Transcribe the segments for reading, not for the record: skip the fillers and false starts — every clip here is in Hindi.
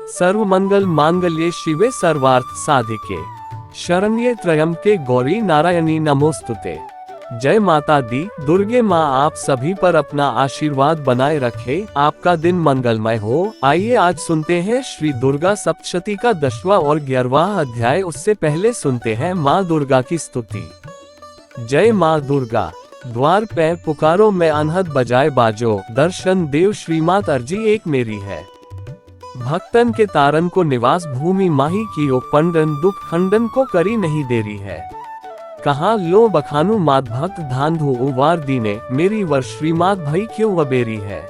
सर्वमंगल मांगल्ये शिवे सर्वार्थ साधिके शरण्ये त्र्यंबके गौरी नारायणी नमोस्तुते। जय माता दी दुर्गे माँ, आप सभी पर अपना आशीर्वाद बनाए रखे, आपका दिन मंगलमय हो। आइए आज सुनते हैं श्री दुर्गा सप्तशती का 10वां और 11वां अध्याय। उससे पहले सुनते हैं माँ दुर्गा की स्तुति। जय माँ दुर्गा, द्वार पैर पुकारो मैं अनहद बजाए बाजो, दर्शन देव श्रीमात अर्जी एक मेरी है। भक्तन के तारन को निवास भूमि माही की ओ पंडन, दुख खंडन को करी नहीं देरी है। कहाँ लो बखानु मात भक्त धांधु उवार दीने, मेरी वर श्रीमात भई क्यों वबेरी है।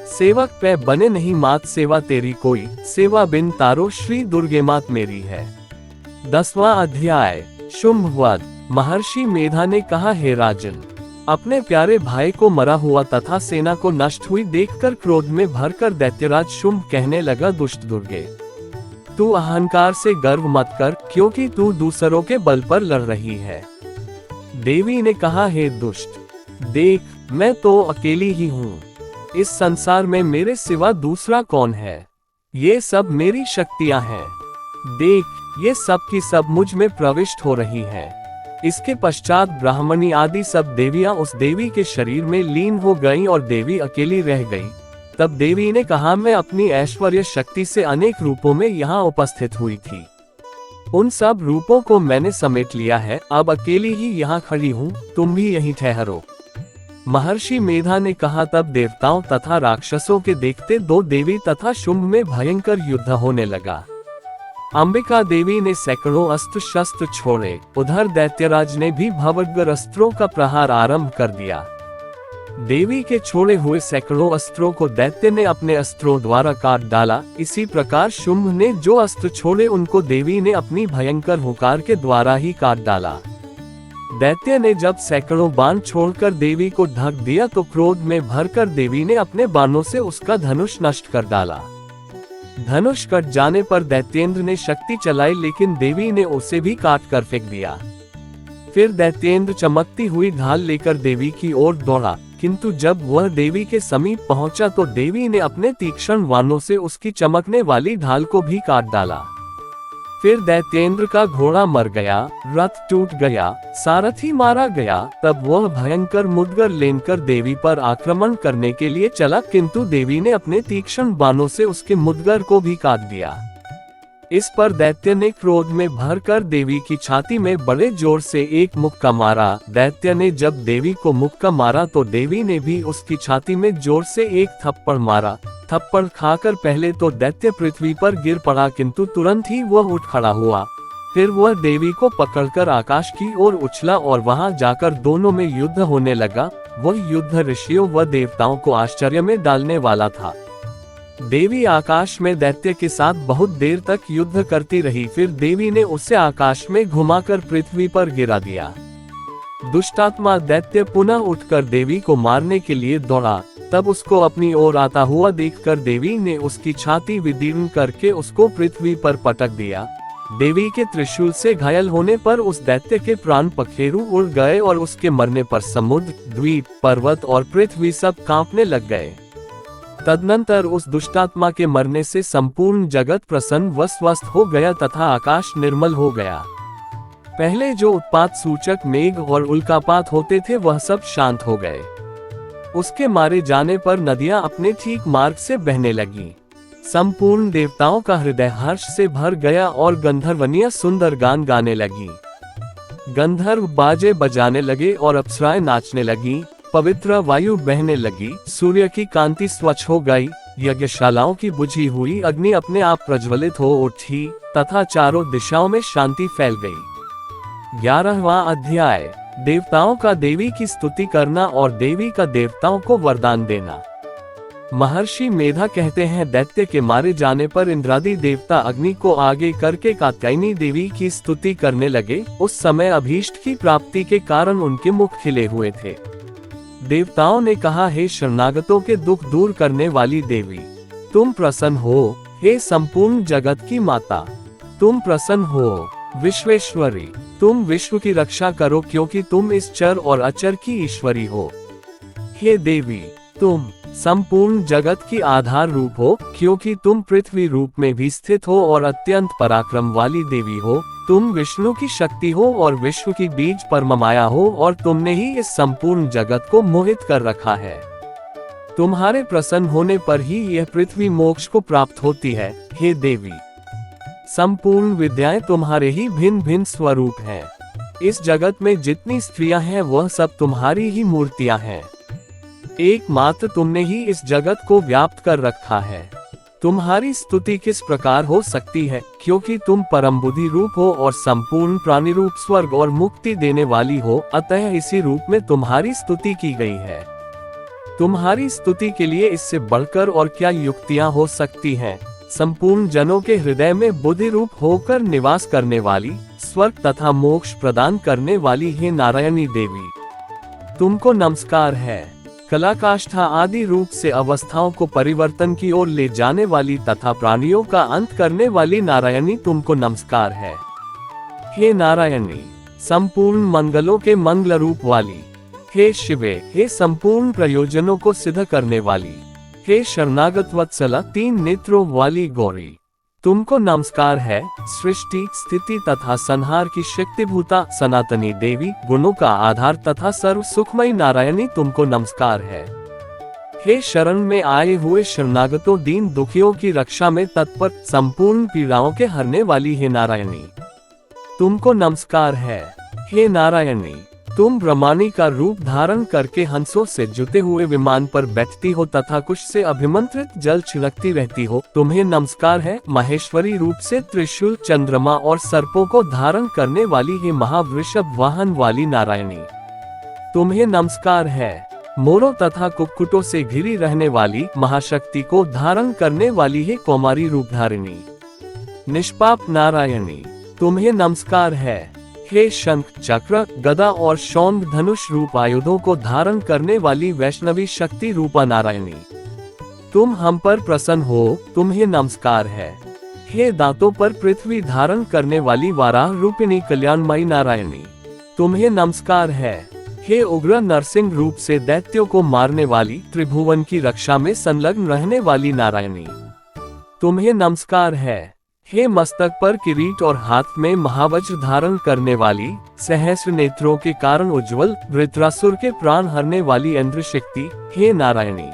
सेवक पे बने नहीं मात सेवा तेरी कोई, सेवा बिन तारो श्री दुर्गे मात मेरी है। 10वां अध्याय। शुंभवध। महर्षि मेधा ने कहा, हे राजन, अपने प्यारे भाई को मरा हुआ तथा सेना को नष्ट हुई देखकर क्रोध में भरकर दैत्यराज शुंभ कहने लगा, दुष्ट दुर्गे, तू अहंकार से गर्व मत कर, क्योंकि तू दूसरों के बल पर लड़ रही है। देवी ने कहा, हे दुष्ट, देख मैं तो अकेली ही हूँ, इस संसार में मेरे सिवा दूसरा कौन है। ये सब मेरी शक्तियाँ हैं। देख ये सब की सब मुझ में प्रविष्ट हो रही हैं। इसके पश्चात ब्राह्मणी आदि सब देवियां उस देवी के शरीर में लीन हो गईं और देवी अकेली रह गई। तब देवी ने कहा, मैं अपनी ऐश्वर्य शक्ति से अनेक रूपों में यहाँ उपस्थित हुई थी, उन सब रूपों को मैंने समेट लिया है, अब अकेली ही यहाँ खड़ी हूँ, तुम भी यहीं ठहरो। महर्षि मेधा ने कहा, तब देवताओं तथा राक्षसों के देखते दो देवी तथा शुंभ में भयंकर युद्ध होने लगा। अंबिका देवी ने सैकड़ों अस्त्र शस्त्र छोड़े, उधर दैत्यराज ने भी भवग्र अस्त्रों का प्रहार आरंभ कर दिया। देवी के छोड़े हुए सैकड़ों अस्त्रों को दैत्य ने अपने अस्त्रों द्वारा काट डाला। इसी प्रकार शुंभ ने जो अस्त्र छोड़े उनको देवी ने अपनी भयंकर हुंकार के द्वारा ही काट डाला। दैत्य ने जब सैकड़ों बाण छोड़कर देवी को ढक दिया तो क्रोध में भरकर देवी ने अपने बाणों से उसका धनुष नष्ट कर डाला। धनुष कट जाने पर दैत्येंद्र ने शक्ति चलाई, लेकिन देवी ने उसे भी काट कर फेंक दिया। फिर दैत्येंद्र चमकती हुई ढाल लेकर देवी की ओर दौड़ा, किंतु जब वह देवी के समीप पहुंचा तो देवी ने अपने तीक्ष्ण बाणों से उसकी चमकने वाली ढाल को भी काट डाला। फिर दैत्येंद्र का घोड़ा मर गया, रथ टूट गया, सारथी मारा गया। तब वह भयंकर मुदगर लेकर देवी पर आक्रमण करने के लिए चला, किंतु देवी ने अपने तीक्ष्ण बाणों से उसके मुदगर को भी काट दिया। इस पर दैत्य ने क्रोध में भरकर देवी की छाती में बड़े जोर से एक मुक्का मारा। दैत्य ने जब देवी को मुक्का मारा तो देवी ने भी उसकी छाती में जोर से एक थप्पड़ मारा। थप्पड़ खाकर पहले तो दैत्य पृथ्वी पर गिर पड़ा, किंतु तुरंत ही वह उठ खड़ा हुआ। फिर वह देवी को पकड़कर आकाश की ओर उछला और वहां जाकर दोनों में युद्ध होने लगा। वह युद्ध ऋषियों व देवताओं को आश्चर्य में डालने वाला था। देवी आकाश में दैत्य के साथ बहुत देर तक युद्ध करती रही। फिर देवी ने उसे आकाश में घुमाकर पृथ्वी पर गिरा दिया। दुष्टात्मा दैत्य पुनः उठकर देवी को मारने के लिए दौड़ा। तब उसको अपनी ओर आता हुआ देखकर देवी ने उसकी छाती विदीर्ण करके उसको पृथ्वी पर पटक दिया। देवी के त्रिशूल से घायल होने पर उस दैत्य के प्राण पखेरु उड़ गए और उसके मरने पर समुद्र, द्वीप, पर्वत और पृथ्वी सब कांपने लग गए। तदनंतर उस दुष्टात्मा के मरने से संपूर्ण जगत प्रसन्न व स्वस्थ हो गया तथा आकाश निर्मल हो गया। पहले जो उत्पात सूचक मेघ और उल्कापात होते थे वह सब शांत हो गए। उसके मारे जाने पर नदियां अपने ठीक मार्ग से बहने लगीं। संपूर्ण देवताओं का हृदय हर्ष से भर गया और गंधर्वनियां सुंदर गान गाने लगी। गंधर्व बाजे बजाने लगे और अप्सराएं नाचने लगी। पवित्र वायु बहने लगी। सूर्य की कांति स्वच्छ हो गई। यज्ञशालाओं की बुझी हुई अग्नि अपने आप प्रज्वलित हो उठी तथा चारों दिशाओं में शांति फैल गई। 11वां अध्याय। देवताओं का देवी की स्तुति करना और देवी का देवताओं को वरदान देना। महर्षि मेधा कहते हैं, दैत्य के मारे जाने पर इंद्रादि देवता अग्नि को आगे करके कात्यायनी देवी की स्तुति करने लगे। उस समय अभीष्ट की प्राप्ति के कारण उनके मुख खिले हुए थे। देवताओं ने कहा, हे शरणागतों के दुख दूर करने वाली देवी, तुम प्रसन्न हो। हे संपूर्ण जगत की माता, तुम प्रसन्न हो। विश्वेश्वरी, तुम विश्व की रक्षा करो, क्योंकि तुम इस चर और अचर की ईश्वरी हो। हे देवी, तुम संपूर्ण जगत की आधार रूप हो, क्योंकि तुम पृथ्वी रूप में भी स्थित हो और अत्यंत पराक्रम वाली देवी हो। तुम विष्णु की शक्ति हो और विश्व की बीज परममाया हो, और तुमने ही इस संपूर्ण जगत को मोहित कर रखा है। तुम्हारे प्रसन्न होने पर ही यह पृथ्वी मोक्ष को प्राप्त होती है, हे देवी। संपूर्ण विद्याएं तुम्हारे ही भिन्न भिन्न स्वरूप हैं। इस जगत में जितनी स्त्रियां हैं वह सब तुम्हारी ही मूर्तियां हैं। एकमात्र तुमने ही इस जगत को व्याप्त कर रखा है। तुम्हारी स्तुति किस प्रकार हो सकती है, क्योंकि तुम परम बुद्धि रूप हो और संपूर्ण प्राणी रूप स्वर्ग और मुक्ति देने वाली हो, अतः इसी रूप में तुम्हारी स्तुति की गई है। तुम्हारी स्तुति के लिए इससे बढ़कर और क्या युक्तियां हो सकती हैं। संपूर्ण जनों के हृदय में बुद्धि रूप होकर निवास करने वाली, स्वर्ग तथा मोक्ष प्रदान करने वाली हे नारायणी देवी, तुमको नमस्कार है। कलाकाष्ठा आदि रूप से अवस्थाओं को परिवर्तन की ओर ले जाने वाली तथा प्राणियों का अंत करने वाली नारायणी, तुमको नमस्कार है। हे नारायणी, संपूर्ण मंगलों के मंगल रूप वाली, हे शिवे, हे संपूर्ण प्रयोजनों को सिद्ध करने वाली, हे शरणागत वत्सला, 3 नेत्रों वाली गौरी, तुमको नमस्कार है। सृष्टि, स्थिति तथा संहार की शक्तिभूता सनातनी देवी, गुणों का आधार तथा सर्व सुखमयी नारायणी, तुमको नमस्कार है। हे शरण में आए हुए शरणागतों, दीन दुखियों की रक्षा में तत्पर, संपूर्ण पीड़ाओं के हरने वाली हे नारायणी, तुमको नमस्कार है। हे नारायणी, तुम ब्रह्माणी का रूप धारण करके हंसों से जुटे हुए विमान पर बैठती हो तथा कुश से अभिमंत्रित जल छिड़कती रहती हो, तुम्हें नमस्कार है। महेश्वरी रूप से त्रिशूल, चंद्रमा और सर्पों को धारण करने वाली हे महावृषभ वाहन वाली नारायणी, तुम्हें नमस्कार है। मोरों तथा कुक्कुटों से घिरी रहने वाली, महाशक्ति को धारण करने वाली हे कौमारी रूपधारिणी, निष्पाप नारायणी, तुम्हें नमस्कार है। हे शंख, चक्र, गदा और शौंड धनुष रूप आयुधों को धारण करने वाली वैष्णवी शक्ति रूपा नारायणी, तुम हम पर प्रसन्न हो, तुम्हें नमस्कार है। हे दांतों पर पृथ्वी धारण करने वाली वाराह रूपिणी कल्याणमयी नारायणी, तुम्हें नमस्कार है। हे उग्र नरसिंह रूप से दैत्यों को मारने वाली, त्रिभुवन की रक्षा में संलग्न रहने वाली नारायणी, तुम्हें नमस्कार है। हे मस्तक पर किरीट और हाथ में महावज्र धारण करने वाली, सहस्र नेत्रों के कारण उज्ज्वल, वृत्रासुर के प्राण हरने वाली इंद्र शक्ति, हे नारायणी,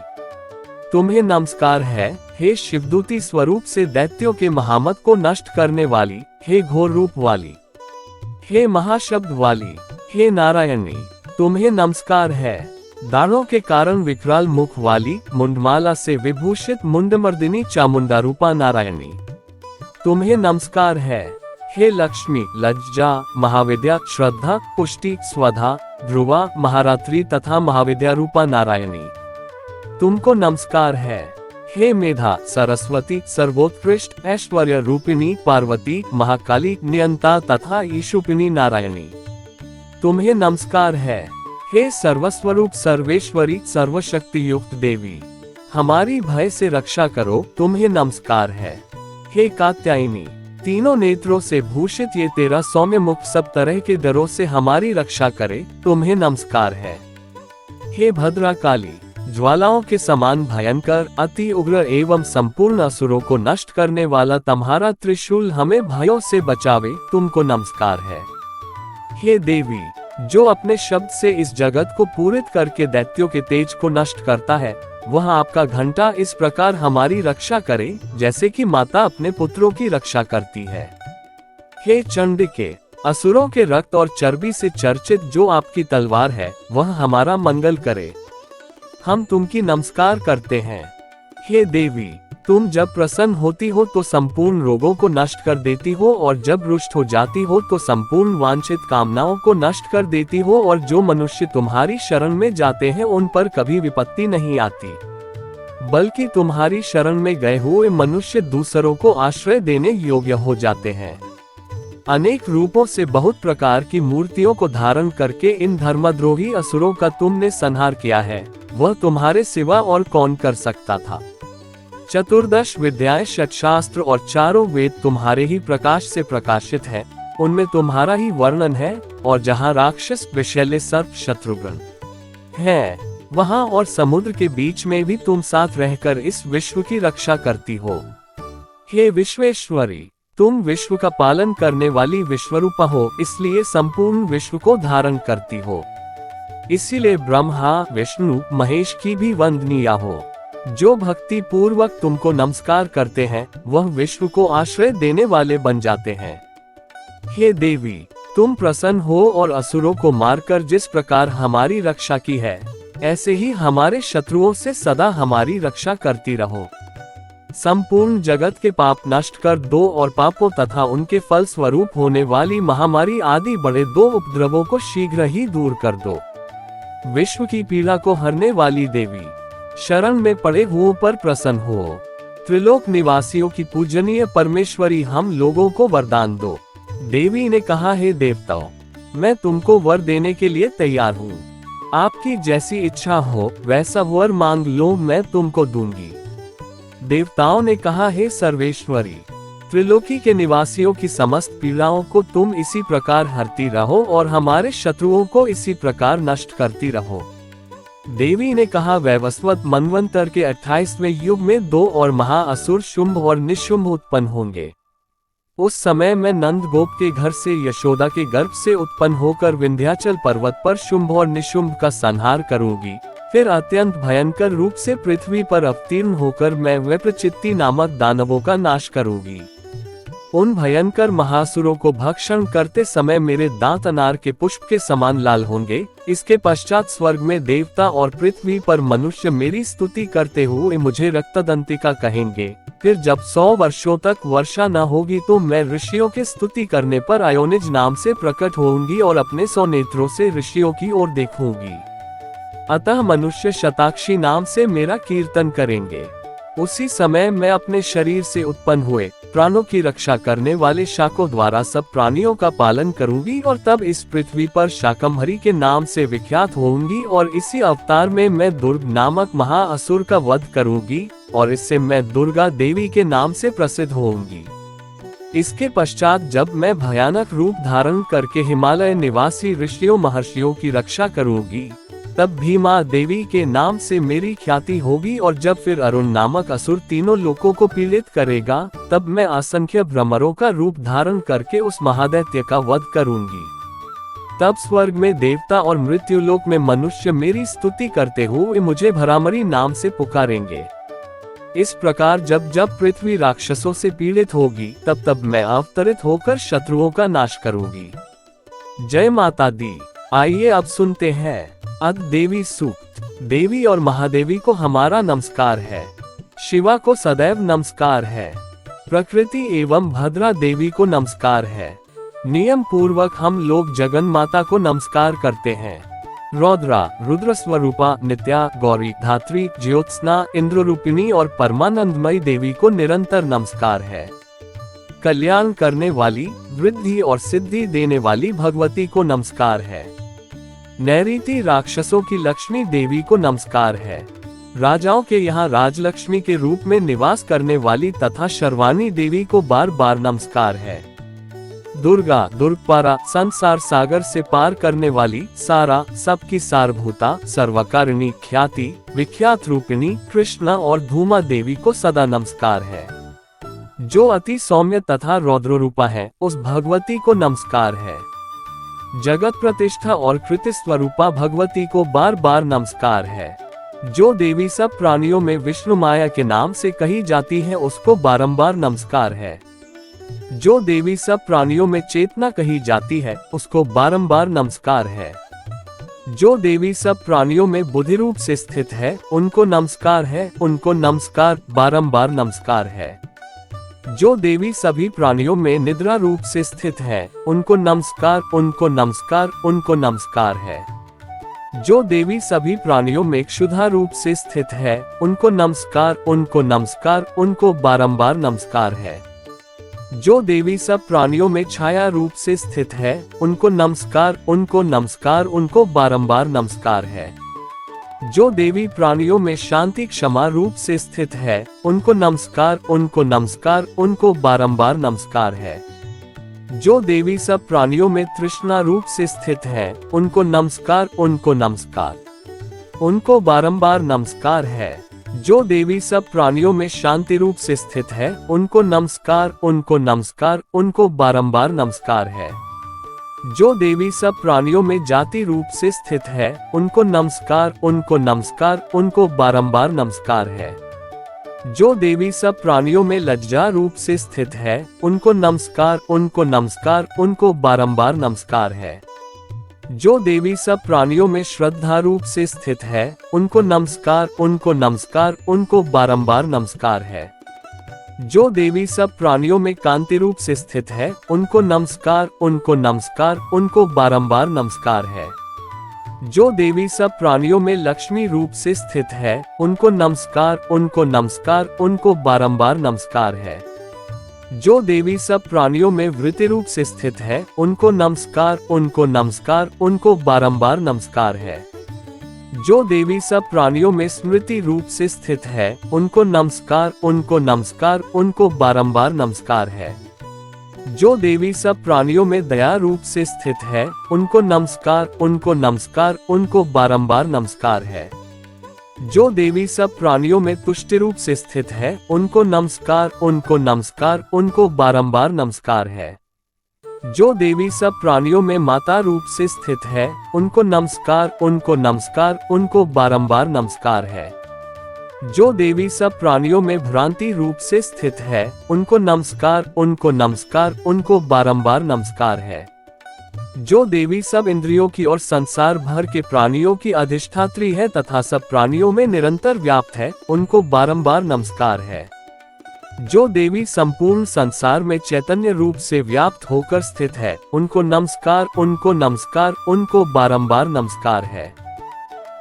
तुम्हें नमस्कार है। हे शिवदूती स्वरूप से दैत्यों के महामत को नष्ट करने वाली, हे घोर रूप वाली, हे महाशब्द वाली, हे नारायणी, तुम्हें नमस्कार है। दानों के कारण विकराल मुख वाली, मुंडमाला से विभूषित मुंडमर्दिनी चामुंडा रूपा नारायणी, तुम्हें नमस्कार है। हे लक्ष्मी, लज्जा, महाविद्या, श्रद्धा, पुष्टि, स्वधा, ध्रुवा, महारात्रि तथा महाविद्या रूपा नारायणी, तुमको नमस्कार है। हे मेधा, सरस्वती, सर्वोत्कृष्ट ऐश्वर्य रूपिणी पार्वती, महाकाली, नियंता तथा ईशुपिनी नारायणी, तुम्हें नमस्कार है। हे सर्वस्वरूप सर्वेश्वरी, सर्वशक्ति युक्त देवी, हमारी भय से रक्षा करो, तुम्हें नमस्कार है। हे कात्यायनी, तीनों नेत्रों से भूषित ये तेरा सौम्य मुख सब तरह के डरों से हमारी रक्षा करे, तुम्हें नमस्कार है। हे भद्रा काली, ज्वालाओं के समान भयंकर, अति उग्र एवं संपूर्ण असुरों को नष्ट करने वाला तुम्हारा त्रिशूल हमें भयों से बचावे, तुमको नमस्कार है। हे देवी, जो अपने शब्द से इस जगत को पूरित करके दैत्यों के तेज को नष्ट करता है, वह आपका घंटा इस प्रकार हमारी रक्षा करे जैसे कि माता अपने पुत्रों की रक्षा करती है। हे चंडिके, असुरों के रक्त और चर्बी से चर्चित जो आपकी तलवार है, वह हमारा मंगल करे, हम तुमकी नमस्कार करते हैं। हे देवी, तुम जब प्रसन्न होती हो तो संपूर्ण रोगों को नष्ट कर देती हो, और जब रुष्ट हो जाती हो तो संपूर्ण वांछित कामनाओं को नष्ट कर देती हो, और जो मनुष्य तुम्हारी शरण में जाते हैं उन पर कभी विपत्ति नहीं आती, बल्कि तुम्हारी शरण में गए हुए मनुष्य दूसरों को आश्रय देने योग्य हो जाते हैं। अनेक रूपों से बहुत प्रकार की मूर्तियों को धारण करके इन धर्मद्रोही असुरों का तुमने संहार किया है, वह तुम्हारे सिवा और कौन कर सकता था। चतुर्दश विद्याएं, शतशास्त्र और चारों वेद तुम्हारे ही प्रकाश से प्रकाशित हैं, उनमें तुम्हारा ही वर्णन है, और जहां राक्षस, विषैले सर्प, शत्रुघ्न हैं, वहाँ और समुद्र के बीच में भी तुम साथ रहकर इस विश्व की रक्षा करती हो। हे विश्वेश्वरी, तुम विश्व का पालन करने वाली विश्वरूपा हो, इसलिए संपूर्ण विश्व को धारण करती हो। इसीलिए ब्रह्मा, विष्णु, महेश की भी वंदनीय हो। जो भक्ति पूर्वक तुमको नमस्कार करते हैं वह विश्व को आश्रय देने वाले बन जाते हैं। हे देवी, तुम प्रसन्न हो और असुरों को मारकर जिस प्रकार हमारी रक्षा की है, ऐसे ही हमारे शत्रुओं से सदा हमारी रक्षा करती रहो। संपूर्ण जगत के पाप नष्ट कर दो और पापों तथा उनके फल स्वरूप होने वाली महामारी आदि बड़े 2 उपद्रवों को शीघ्र ही दूर कर दो। विश्व की पीड़ा को हरने वाली देवी, शरण में पड़े हुओं पर प्रसन्न हो। त्रिलोक निवासियों की पूजनीय परमेश्वरी, हम लोगों को वरदान दो। देवी ने कहा, हे देवताओं, मैं तुमको वर देने के लिए तैयार हूँ। आपकी जैसी इच्छा हो वैसा वर मांग लो, मैं तुमको दूंगी। देवताओं ने कहा, हे सर्वेश्वरी, त्रिलोकी के निवासियों की समस्त पीड़ाओं को तुम इसी प्रकार हरती रहो और हमारे शत्रुओं को इसी प्रकार नष्ट करती रहो। देवी ने कहा, वैवस्वत मनवंतर के 28वें युग में 2 और महाअसुर शुंभ और निशुंभ उत्पन्न होंगे। उस समय मैं नंद गोप के घर से यशोदा के गर्भ से उत्पन्न होकर विंध्याचल पर्वत पर शुंभ और निशुंभ का संहार करूंगी। फिर अत्यंत भयंकर रूप से पृथ्वी पर अवतीर्ण होकर मैं विप्रचित्ति नामक दानवों का नाश करूंगी। उन भयंकर महासुरों को भक्षण करते समय मेरे दांत अनार के पुष्प के समान लाल होंगे। इसके पश्चात स्वर्ग में देवता और पृथ्वी पर मनुष्य मेरी स्तुति करते हुए मुझे रक्तदंतिका कहेंगे। फिर जब 100 वर्षों तक वर्षा न होगी तो मैं ऋषियों के स्तुति करने पर अयोनिज नाम से प्रकट होंगी और अपने 100 नेत्रों से ऋषियों की ओर देखूंगी। अतः मनुष्य शताक्षी नाम से मेरा कीर्तन करेंगे। उसी समय मैं अपने शरीर से उत्पन्न हुए प्राणों की रक्षा करने वाले शाकों द्वारा सब प्राणियों का पालन करूंगी और तब इस पृथ्वी पर शाकंभरी के नाम से विख्यात होंगी और इसी अवतार में मैं दुर्ग नामक महाअसुर का वध करूंगी और इससे मैं दुर्गा देवी के नाम से प्रसिद्ध होंगी। इसके पश्चात जब मैं भयानक रूप धारण करके हिमालय निवासी ऋषियों महर्षियों की रक्षा करूंगी, तब भीमा देवी के नाम से मेरी ख्याति होगी और जब फिर अरुण नामक असुर तीनों लोकों को पीड़ित करेगा, तब मैं असंख्य भ्रमरों का रूप धारण करके उस महादैत्य का वध करूंगी। तब स्वर्ग में देवता और मृत्युलोक में मनुष्य मेरी स्तुति करते हुए मुझे भरामरी नाम से पुकारेंगे। इस प्रकार जब जब पृथ्वी राक्षसों से पीड़ित होगी, तब तब मैं अवतरित होकर शत्रुओं का नाश करूंगी। जय माता दी। आइए अब सुनते हैं अद देवी सूक्त। देवी और महादेवी को हमारा नमस्कार है। शिवा को सदैव नमस्कार है। प्रकृति एवं भद्रा देवी को नमस्कार है। नियम पूर्वक हम लोग जगन माता को नमस्कार करते हैं। रौद्रा, रुद्र स्वरूपा, नित्या, गौरी, धात्री, ज्योत्सना, इंद्ररूपिणी और परमानंदमयी देवी को निरंतर नमस्कार है। कल्याण करने वाली, वृद्धि और सिद्धि देने वाली भगवती को नमस्कार है। नैऋति राक्षसों की लक्ष्मी देवी को नमस्कार है। राजाओं के यहाँ राजलक्ष्मी के रूप में निवास करने वाली तथा शर्वाणी देवी को बार बार नमस्कार है। दुर्गा, दुर्गपारा, संसार सागर से पार करने वाली, सारा, सबकी सारभूता, सर्वकारिणी, ख्याति, विख्यात रूपिणी, कृष्णा और धूमा देवी को सदा नमस्कार है। जो अति सौम्य तथा रौद्र रूपा है, उस भगवती को नमस्कार है। जगत प्रतिष्ठा और कृति स्वरूपा भगवती को बार बार नमस्कार है। जो देवी सब प्राणियों में विष्णु माया के नाम से कही जाती है, उसको बारंबार नमस्कार है। जो देवी सब प्राणियों में चेतना कही जाती है, उसको बारंबार नमस्कार है। जो देवी सब प्राणियों में बुद्धि रूप से स्थित है, उनको नमस्कार है, उनको नमस्कार, बारंबार नमस्कार है। जो देवी सभी प्राणियों में निद्रा रूप से स्थित है, उनको नमस्कार, उनको नमस्कार, उनको नमस्कार है। जो देवी सभी प्राणियों में क्षुधा रूप से स्थित है, उनको नमस्कार, उनको नमस्कार, उनको बारंबार नमस्कार है। जो देवी सब प्राणियों में छाया रूप से स्थित है, उनको नमस्कार, उनको नमस्कार, उनको बारंबार नमस्कार है। जो देवी प्राणियों में शांति क्षमा रूप से स्थित है, उनको नमस्कार, उनको नमस्कार, उनको बारंबार नमस्कार है। जो देवी सब प्राणियों में तृष्णा रूप से स्थित है, उनको नमस्कार, उनको नमस्कार। उनको बारंबार नमस्कार है। जो देवी सब प्राणियों में शांति रूप से स्थित है, उनको नमस्कार, उनको नमस्कार, उनको बारंबार नमस्कार है। जो देवी सब प्राणियों में जाति रूप से स्थित है, उनको नमस्कार, उनको नमस्कार, उनको बारंबार नमस्कार है। जो देवी सब प्राणियों में लज्जा रूप से स्थित है, उनको नमस्कार, उनको नमस्कार, उनको बारंबार नमस्कार है। जो देवी सब प्राणियों में श्रद्धा रूप से स्थित है, उनको नमस्कार, उनको नमस्कार, उनको बारंबार नमस्कार है। जो देवी सब प्राणियों में कांति रूप से स्थित है, उनको नमस्कार, उनको नमस्कार, उनको बारंबार नमस्कार है। जो देवी सब प्राणियों में लक्ष्मी रूप से स्थित है, उनको नमस्कार, उनको नमस्कार, उनको बारंबार नमस्कार है। जो देवी सब प्राणियों में वृत्ति रूप से स्थित है, उनको नमस्कार, उनको नमस्कार, उनको बारंबार नमस्कार है। जो देवी सब प्राणियों में स्मृति रूप से स्थित है, उनको नमस्कार, उनको नमस्कार, उनको बारंबार नमस्कार है। जो देवी सब प्राणियों में दया रूप से स्थित है, उनको नमस्कार, उनको नमस्कार, उनको बारंबार नमस्कार है। जो देवी सब प्राणियों में तुष्टि रूप से स्थित है, उनको नमस्कार, उनको नमस्कार, उनको बारंबार नमस्कार है। जो देवी सब प्राणियों में माता रूप से स्थित है, उनको नमस्कार, उनको नमस्कार, उनको बारंबार नमस्कार है। जो देवी सब प्राणियों में भ्रांति रूप से स्थित है, उनको नमस्कार, उनको नमस्कार, उनको बारंबार नमस्कार है। जो देवी सब इंद्रियों की और संसार भर के प्राणियों की अधिष्ठात्री है तथा सब प्राणियों में निरंतर व्याप्त है, उनको बारंबार नमस्कार है। जो देवी संपूर्ण संसार में चैतन्य रूप से व्याप्त होकर स्थित है, उनको नमस्कार, उनको नमस्कार, उनको बारंबार नमस्कार है।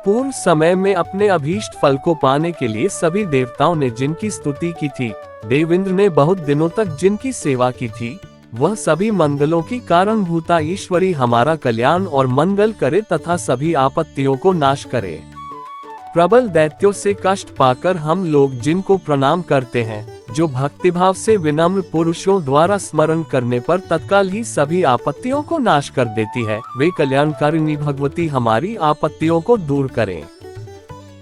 पूर्व समय में अपने अभीष्ट फल को पाने के लिए सभी देवताओं ने जिनकी स्तुति की थी, देवेंद्र ने बहुत दिनों तक जिनकी सेवा की थी, वह सभी मंगलों की कारणभूता ईश्वरी हमारा कल्याण और मंगल करे तथा सभी आपत्तियों को नाश करे। प्रबल दैत्यों से कष्ट पाकर हम लोग जिनको प्रणाम करते हैं, जो भक्तिभाव से विनम्र पुरुषों द्वारा स्मरण करने पर तत्काल ही सभी आपत्तियों को नाश कर देती है, वे कल्याणकारिणी भगवती हमारी आपत्तियों को दूर करें।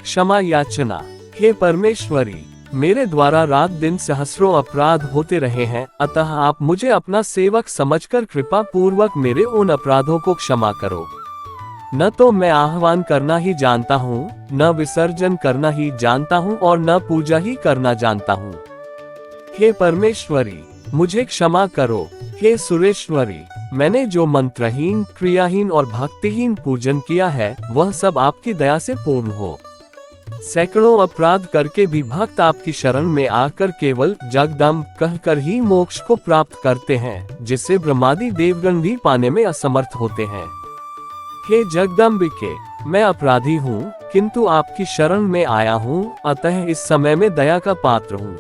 क्षमा याचना। हे परमेश्वरी, मेरे द्वारा रात दिन सहस्रों अपराध होते रहे हैं, अतः आप मुझे अपना सेवक समझकर कृपा पूर्वक मेरे उन अपराधों को क्षमा करो। न तो मैं आह्वान करना ही जानता हूँ, न विसर्जन करना ही जानता हूँ और न पूजा ही करना जानता हूँ। हे परमेश्वरी, मुझे क्षमा करो। हे सुरेश्वरी, मैंने जो मंत्रहीन, क्रियाहीन और भक्तिहीन पूजन किया है, वह सब आपकी दया से पूर्ण हो। सैकड़ों अपराध करके भी भक्त आपकी शरण में आकर केवल जगदम्ब कहकर ही मोक्ष को प्राप्त करते हैं, जिसे ब्रह्मादि देवगण भी पाने में असमर्थ होते हैं। हे जगदम्बिके, मैं अपराधी हूँ, किंतु आपकी शरण में आया हूँ, अतः इस समय में दया का पात्र हूँ।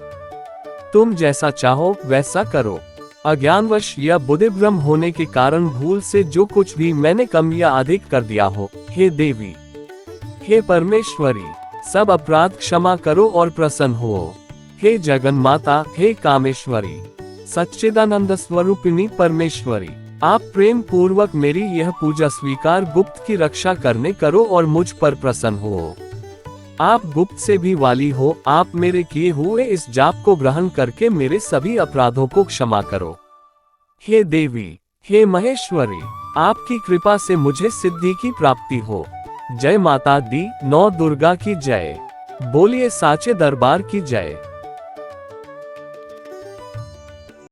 तुम जैसा चाहो वैसा करो। अज्ञानवश या बुद्धिभ्रम होने के कारण भूल से जो कुछ भी मैंने कम या अधिक कर दिया हो, हे देवी, हे परमेश्वरी, सब अपराध क्षमा करो और प्रसन्न हो। हे जगन माता, हे कामेश्वरी, सच्चिदानंद स्वरूपिणी परमेश्वरी, आप प्रेम पूर्वक मेरी यह पूजा स्वीकार गुप्त की रक्षा करने करो और मुझ पर प्रसन्न हो। आप गुप्त से भी वाली हो, आप मेरे किए हुए इस जाप को ग्रहण करके मेरे सभी अपराधों को क्षमा करो। हे देवी, हे महेश्वरी, आपकी कृपा से मुझे सिद्धि की प्राप्ति हो। जय माता दी, नौ दुर्गा की जय। बोलिए साचे दरबार की जय।